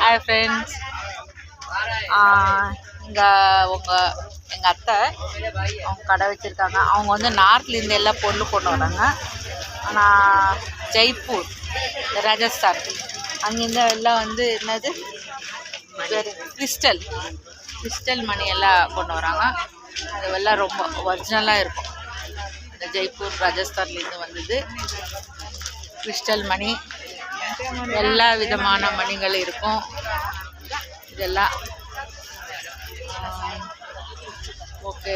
Hi friends. இங்கே எங்கள் அத்தை அவங்க கடை வச்சுருக்காங்க. அவங்க வந்து நார்த்லேருந்து எல்லா பொருள் கொண்டு வராங்க. ஆனால் ஜெய்ப்பூர் ராஜஸ்தான் அங்கேருந்து எல்லாம் வந்து என்னது கிறிஸ்டல் மணி எல்லாம் கொண்டு வராங்க. அதெல்லாம் ரொம்ப ஒரிஜினலாக இருக்கும். இந்த ஜெய்ப்பூர் ராஜஸ்தான்லேருந்து வந்தது கிறிஸ்டல் மணி. எல்லா விதமான மணிகள் இருக்கும். இதெல்லாம் ஓகே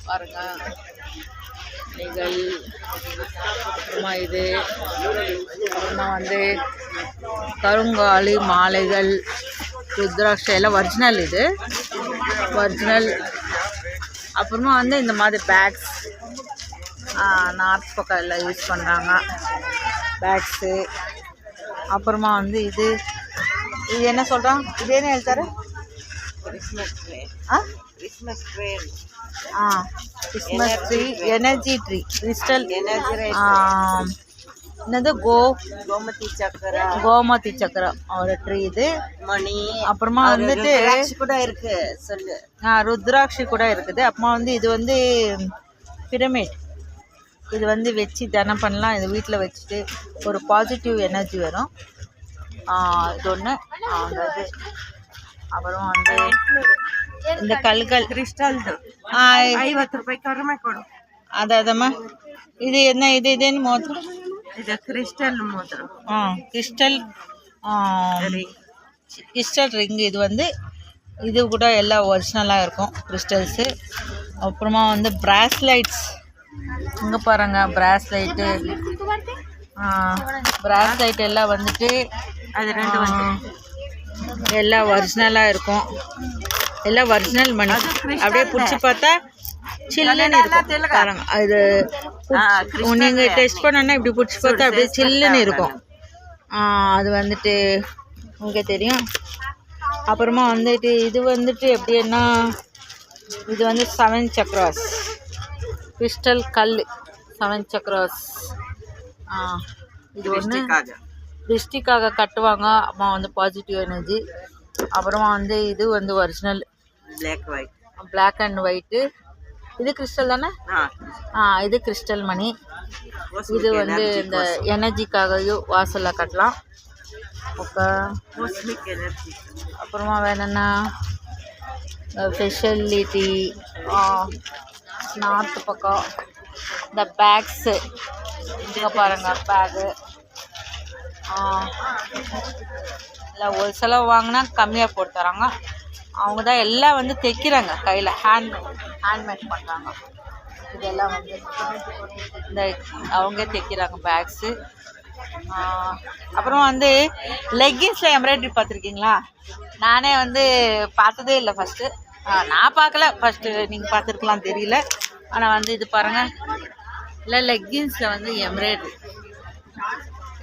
பாருங்க. மணிகள் அப்புறமா இது அப்புறமா வந்து கருங்காலி மாலைகள், ருத்ராட்சை எல்லாம் ஒரிஜினல். இது ஒரிஜினல். அப்புறமா வந்து இந்த மாதிரி பேக்ஸ் நார்த் பக்கம் எல்லாம் யூஸ் பண்ணுறாங்க பேக்ஸு. அப்புறமா வந்து இது என்ன சொல்கிறான், இது என்ன எழுத்தாரு? Christmas tree. Christmas tree, energy tree, crystal energy. என்னது கோமதி சக்கரம் ஒரு ட்ரீ இது. மணி அப்புறமா வந்துட்டு கூட இருக்கு சொல்லு. ருத்ராட்சி கூட இருக்குது. அப்புறமா வந்து இது வந்து பிரமிட். இது வந்து வச்சு தினம் பண்ணலாம். இது வீட்டில் வச்சுட்டு ஒரு பாசிட்டிவ் எனர்ஜி வரும். இது ஒன்று. அது அப்புறம் வந்து இந்த கல்கள் கிறிஸ்டல் 50 ರೂಪಾಯಿ அதம்மா. இது என்ன இதுன்னு மோதிரம்? இது கிறிஸ்டல் மோதிரம். Crystal ring. இது வந்து இது கூட எல்லாம் ஒரிஜினலாக இருக்கும் கிறிஸ்டல்ஸு. அப்புறமா வந்து பிராஸ்லைட்ஸ். இங்கே பாருங்க பிராஸ்லைட்டு. பிராஸ்லைட் எல்லாம் வந்துட்டு அது ரெண்டு எல்லாம் ஒரிஜினலாக இருக்கும். எல்லாம் ஒரிஜினல் மணி. அப்படியே பிடிச்சி பார்த்தா சில்லுன்னு இருக்கும் பாருங்க. அது நீங்கள் டெஸ்ட் பண்ணோன்னா இப்படி பிடிச்சி பார்த்தா அப்படியே சில்லுன்னு இருக்கும். அது வந்துட்டு உங்களுக்கு தெரியும். அப்புறமா வந்துட்டு இது வந்துட்டு எப்படின்னா இது வந்து 7 சக்ராஸ் கிறிஸ்டல் கல். 7 சக்ராஸ். இது ஒன்று திருஷ்டிக்காக கட்டுவாங்க. அம்மா வந்து பாசிட்டிவ் எனர்ஜி. அப்புறமா வந்து இது வந்து ஒரிஜினல் பிளாக் அண்ட் ஒயிட்டு. இது கிறிஸ்டல் தானே? இது கிறிஸ்டல் மணி. இது வந்து இந்த எனர்ஜிக்காகவும் வாசலில் கட்டலாம். ஓகே. அப்புறமா வேணும்னா ஃபெசிலிட்டி நார்த்து பக்கம் இந்த பேக்ஸு. இங்கே பாருங்கள் பேகு. இல்லை ஒரு செலவு வாங்கினா கம்மியாக போட்டு தராங்க. அவங்க தான் எல்லாம் வந்து தைக்கிறாங்க கையில். ஹேண்ட்மேட் பண்ணுறாங்க. இதெல்லாம் வந்து இந்த அவங்க தைக்கிறாங்க பேக்ஸு. அப்புறம் வந்து லெக்கின்ஸில் எம்ப்ராய்டரி பார்த்துருக்கீங்களா? நானே வந்து பார்த்ததே இல்லை ஃபஸ்ட்டு. நான் பார்க்கல. ஃபஸ்ட்டு நீங்கள் பார்த்துருக்கலாம் தெரியல. ஆனால் வந்து இது பாருங்கள். இல்லை லெக்கின்ஸில் வந்து எம்ப்ராய்டரி.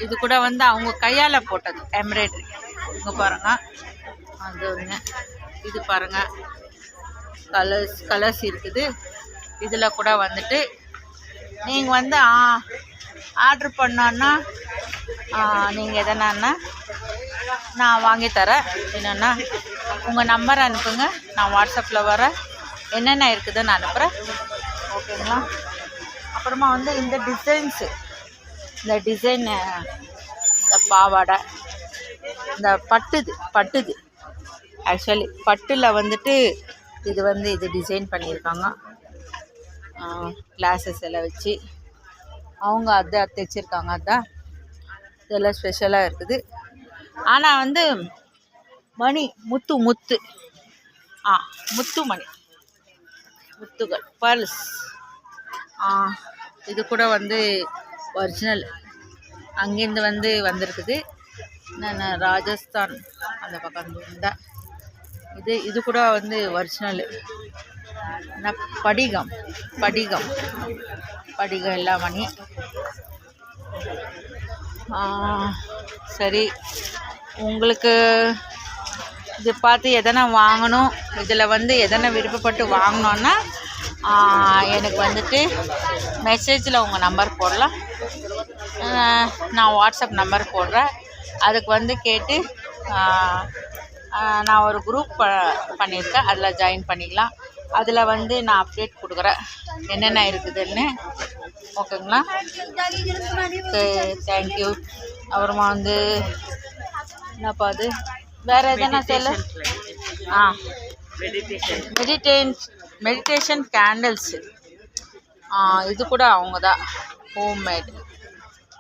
இது கூட வந்து அவங்க கையால் போட்டது எம்ப்ராய்டரி. இங்கே பாருங்கள். அது ஒன்று. இது பாருங்கள் கலர்ஸ் இருக்குது. இதில் கூட வந்துட்டு நீங்கள் வந்து ஆர்ட்ரு பண்ணோன்னா நீங்கள் எதனான்னா நான் வாங்கி தரேன். என்னென்னா உங்கள் நம்பர் அனுப்புங்க. நான் வாட்ஸ்அப்பில் வரேன். என்னென்ன இருக்குதுன்னு அனுப்புகிறேன். ஓகேங்களா? அப்புறமா வந்து இந்த டிசைன்ஸு, இந்த டிசைனு, இந்த பாவாடை, இந்த பட்டுது ஆக்சுவலி பட்டில் வந்துட்டு இது வந்து இது டிசைன் பண்ணியிருக்காங்க. கிளாஸஸ் எல்லாம் வச்சு அவங்க அதை தைச்சிருக்காங்க. அதுதான் இதெல்லாம் ஸ்பெஷலாக இருக்குது. ஆனால் வந்து மணி முத்து மணி முத்துகள் பர்ல்ஸ். இது கூட வந்து ஒரிஜினல் அங்கேருந்து வந்து வந்திருக்குது. நான் ராஜஸ்தான் அந்த பக்கம் இருந்தால் இது கூட வந்து ஒரிஜினல். படிகம் எல்லா மணி. சரி, உங்களுக்கு இது பார்த்து எதனா வாங்கணும், இதில் வந்து எதனா விருப்பப்பட்டு வாங்கினோன்னா எனக்கு வந்துட்டு மெசேஜில் உங்கள் நம்பர் போடலாம். நான் வாட்ஸ்அப் நம்பர் போடுறேன். அதுக்கு வந்து கேட்டு நான் ஒரு குரூப் பண்ணியிருக்கேன், அதில் ஜாயின் பண்ணிக்கலாம். அதில் வந்து நான் அப்டேட் கொடுக்குறேன் என்னென்ன இருக்குதுன்னு. ஓகேங்களா? Okay, thank you. அப்புறமா வந்து என்னப்பா அது வேறு எதனா சொல்ல? மெடிடேஷன் கேண்டில்ஸு, இது கூட அவங்க தான் ஹோம்மேட்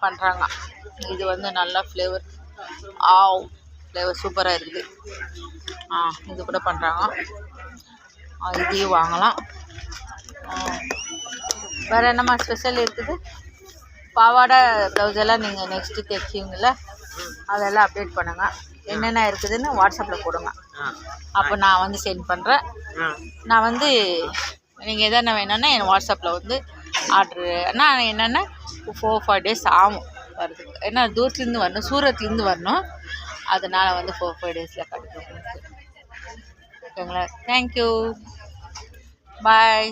பண்ணுறாங்க. இது வந்து நல்லா ஃப்ளேவர் சூப்பராக இருக்குது. இது கூட பண்ணுறாங்க. இதையும் வாங்கலாம். வேறு என்னம்மா ஸ்பெஷல் இருக்குது? பாவாடை ப்ளவுஸ் எல்லாம் நீங்கள் நெக்ஸ்ட்டு தைச்சிங்கள, அதெல்லாம் அப்டேட் பண்ணுங்கள். என்னென்ன இருக்குதுன்னு வாட்ஸ்அப்பில் கொடுங்க. அப்போ நான் வந்து சென்ட் பண்ணுறேன். நான் வந்து நீங்கள் எதனா வேணும்னா என் வாட்ஸ்அப்பில் வந்து ஆர்ட்ரு. ஆனால் என்னென்னா 4-5 டேஸ் ஆகும் வரதுக்கு. ஏன்னா தூரத்துலேருந்து வரணும், சூரத்லேருந்து வரணும். அதனால் வந்து 4-5 டேஸில் கிடைக்கும். ஓகேங்களா? தேங்க்யூ, பாய்.